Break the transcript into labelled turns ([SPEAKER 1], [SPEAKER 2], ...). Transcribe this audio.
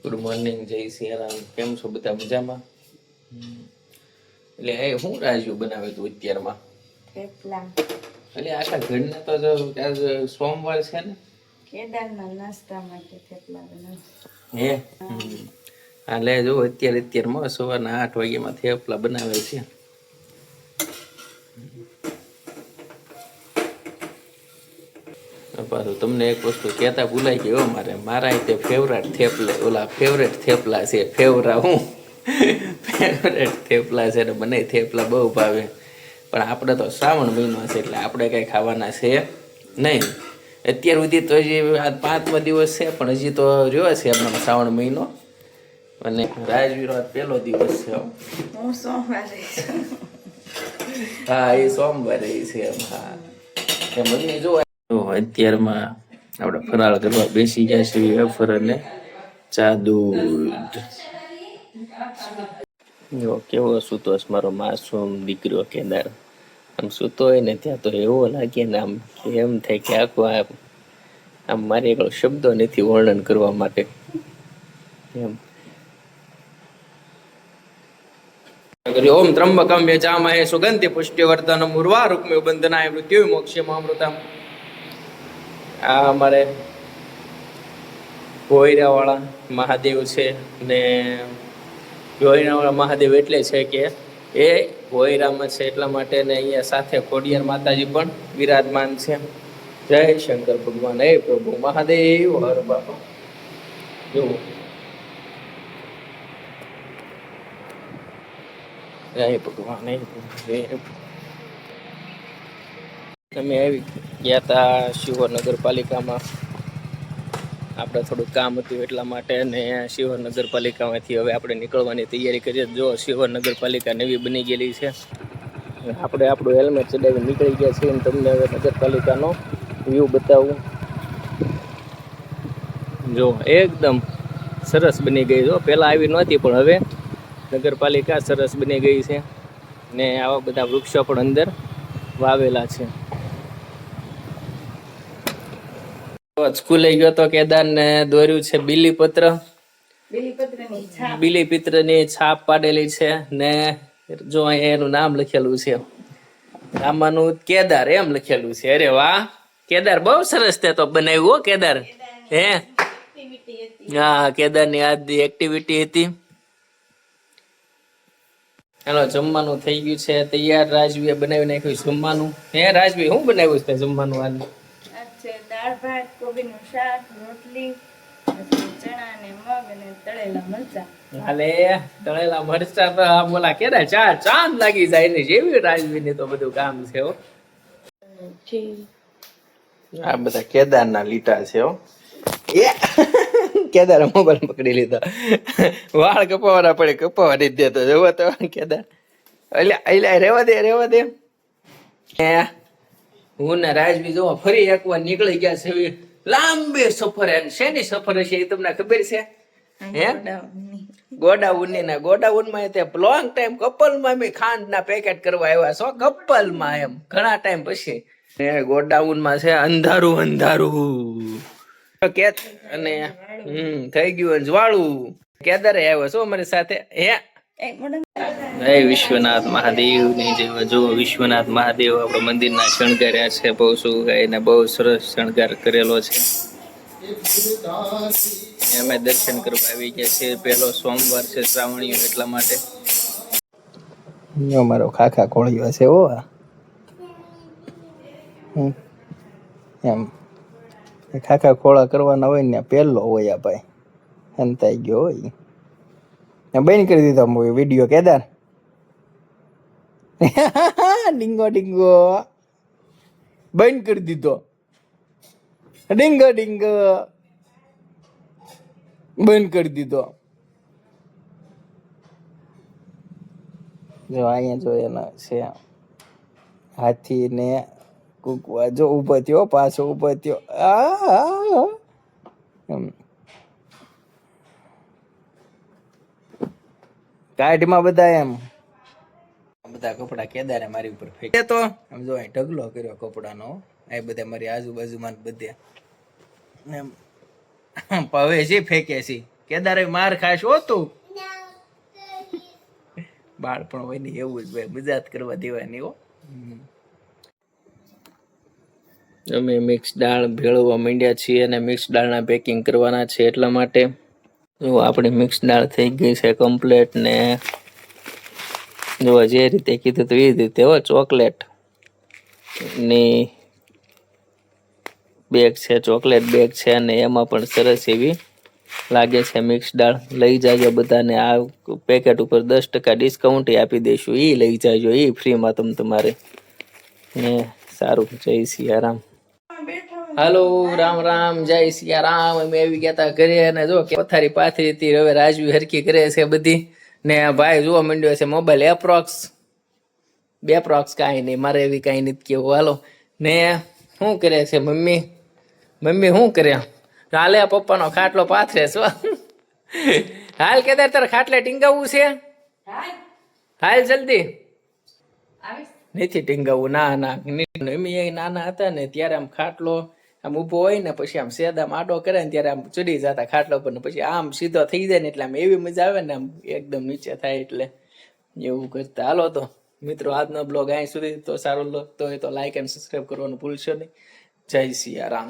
[SPEAKER 1] Good morning, જય સિયારામ. કેમ છો બધા? મજામાં? એટલે એ શું રાજુ બનાવે તું અત્યારમાં?
[SPEAKER 2] થેપલા.
[SPEAKER 1] એટલે આખા ઘરના તો આજ સોમવાર છે ને,
[SPEAKER 2] કેદારના નાસ્તા માટે થેપલા બનાવ.
[SPEAKER 1] હે એટલે જો અત્યારમાં સવારના 8 વાગ્યામાં થેપલા બનાવે છે. પાછું તમને એક વસ્તુ કહેતા ભૂલાઈ ગયો, મારા તે ફેવરેટ થેપલા છે. ફેવરેટ થેપલા છે ને, મને થેપલા બહુ ભાવે. પણ આપણે તો શ્રાવણ મહિનો છે એટલે આપણે કઈ ખાવાના છે નહીં. અત્યાર સુધી તો હજી આ 5મો દિવસ છે, પણ હજી તો રહ્યો છે આપણો શ્રાવણ મહિનો. અને રાજવીરો પહેલો દિવસ છે.
[SPEAKER 2] હું સોમવારે
[SPEAKER 1] હા, એ સોમવારે છે એમ. હા, મમ્મી જો અત્યારમાં આપણે ફરાળ કરવા બેસી ગયા છીએ. વેફર અને ચા દૂધ. જો કેવો સૂતોષ મારો માસૂમ દીકરો કેદાર. આમ સૂતો હોય ને ત્યાં તો એવો લાગે ને, આમ એમ થાય કે આખું આમ મારી એકલો શબ્દો નથી વર્ણન કરવા માટે એમ. ઓમ ત્રંબકમ યજામહે સુગંધિ પુષ્ટિવર્ધનમ ઉર્વારુકમિવ બંધનાય મૃત્યુ મોક્ષમામૃતમ. આ અમારે ભોયરાવાળા મહાદેવ છે ને. ભોયરાવાળા મહાદેવ એટલે છે કે એ ભોયરામાં છે એટલા માટે ને અહીંયા સાથે ખોડિયાર માતાજી પણ વિરાજમાન છે. જય શંકર ભગવાન. હે પ્રભુ મહાદેવ હર બાપા. જો જય ભગવાન. અમે આવી ગયા હતા શિહોર નગરપાલિકામાં. આપણે થોડું કામ હતું એટલા માટે, અને શિહોર નગરપાલિકામાંથી હવે આપણે નીકળવાની તૈયારી કરીએ. જો શિહોર નગરપાલિકા નવી બની ગયેલી છે. આપણે આપણું હેલ્મેટ ચડાવી નીકળી ગયા છીએ. તમને હવે નગરપાલિકાનો વ્યૂ બતાવું. જો એકદમ સરસ બની ગઈ. જો પહેલાં આવી નહોતી, પણ હવે નગરપાલિકા સરસ બની ગઈ છે. ને આવા બધા વૃક્ષો પણ અંદર વાવેલા છે. સ્કૂલે ગયો તો કેદાર ને દોર્યું છે બીલીપત્ર. બીલીપત્રની છાપ પાડેલી છે ને જો અહીંયા એનું નામ લખેલું છે. આમાંનું કેદાર એમ લખેલું છે. અરે વાહ કેદાર, બહુ સરસ તે તો બનાવ્યું. કેદાર હે? હા, કેદારની આજની એક્ટિવિટી હતી. ચાલો, જમવાનું થઈ ગયું છે તૈયાર. રાજવીએ બનાવી નાખ્યું જમવાનું. હે રાજવી, શું બનાવ્યું છે જમવાનું? આજ
[SPEAKER 2] દાળ ભાત, કોબીનું શાક, રોટલી, ચણા ને મગ અને તળેલા મરચા.
[SPEAKER 1] હાલે, તળેલા મરચા તો બોલા કેદાર ચાંદ લાગી જાય ને જેવી રાજવીની તો બધું કામ છે. હો, આ બધા કેદારના લીટા છે. હો, કેદાર મોબાઈલ પકડી લીધો. વાળ કપાવાના પડે, કપાવા નથી દેતો. જોવો તો કેદાર. એટલે રેવા દે. હું ને રાજવી જો ફરી એકવાર નીકળી ગયા છે લાંબે સફરે. શેની સફર હશે એ તમને ખબર છે? હે, ગોડાઉનની ના. ગોડાઉનમાં તે લોંગ ટાઈમ કપલમાં મેં ખાંડના પેકેટ કરવા આવ્યા છો. કપલમાં એમ ઘણા ટાઈમ પછી ગોડાઉનમાં છે. અંધારું કે અને થઈ ગયું જ્વાળું. કેદારે આવ્યો છો અમારી સાથે. હે વિશ્વનાથ મહાદેવ ની જય. જો વિશ્વનાથ મહાદેવ આપણા મંદિરના શણગાર્યા છે. બહુ સુગાઈને બહુ સરસ શણગાર કરેલો છે. અમે દર્શન કરવા આવી ગયા છીએ. પહેલો સોમવાર છે શ્રાવણીયો એટલા માટે. અમારો ખાખા ખોળ્યો છે. હો એમ ખાખા ખોળા કરવાના હોય ને પહેલો હોય આ ભાઈ. હંતાઈ ગયો હોય. બંધ કરી દીધો વિડીયો કેદાર. ડીંગો બંધ કરી દીધો. ડીંગો બંધ કરી દીધો. જો અહીંયા જો એના છે હાથી ને કુકવા. જો ઉભો થયો, પાછો ઉભો થયો. કાઢમાં બધા એમ બધા કપડા કેદારે મારી ઉપર ફેંકે તો આમ જો અહીં ઢગલો કર્યો કપડાનો. આ બધા મારી આજુબાજુમાં બધે એમ હવે જે ફેંકે છે કેદારે માર ખાશ હો તું. બાળપણ હોય ને એવું જ ભાઈ, મજાક કરવા દેવાની હો. અમે મિક્સ દાળ ભેળવવા માંડ્યા છીએ અને મિક્સ દાળના પેકિંગ કરવાના છે, એટલા માટે જો આપણી મિક્સ દાળ થઈ ગઈ છે કમ્પ્લેટ. ને જો જે રીતે કીધું તો એ રીતે હો, ચોકલેટ ની બેગ છે, ચોકલેટ બેગ છે, અને એમાં પણ સરસ એવી લાગે છે મિક્સ દાળ. લઈ જાજો બધાને, આ પેકેટ ઉપર 10% ડિસ્કાઉન્ટ આપી દઈશું, એ લઈ જાજો, એ ફ્રીમાં તમારે. ને સારું, જય સિયારામ. હાલો, રામ રામ, જય સિયારામ. અમે આવી ગયા તા ઘરે, અને જો પથારી પાથરી હતી, હવે રાજવી હરકી કરે છે બધી. ને ભાઈ જોવા માંડ્યો છે મોબાઈલ એપ્રોક્સ કાંઈ નહીં, મારે એવી કાંઈ નથી કેવું. હાલો ને શું કરે છે મમ્મી? મમ્મી શું કરે? હાલે પપ્પાનો ખાટલો પાથરે છો. હાલ કેદાર તારે ખાટલે ટીંગાવવું છે? હાલ જલ્દી. નથી ટીંગાવવું, ના. મમ્મી નાના હતા ને ત્યારે આમ ખાટલો આમ ઊભો હોય ને પછી આમ સેદામ આડો કરે ને ત્યારે આમ ચડી જતા ખાટલા પર, ને પછી આમ સીધો થઈ જાય ને એટલે આમ એવી મજા આવે ને, આમ એકદમ નીચે થાય એટલે એવું કરતા. હાલો તો મિત્રો, આજનો બ્લોગ અહીં સુધી. તો સારો લાગતો હોય તો લાઈક એન્ડ સબસ્ક્રાઈબ કરવાનું ભૂલશો નહીં. જય સિયારામ.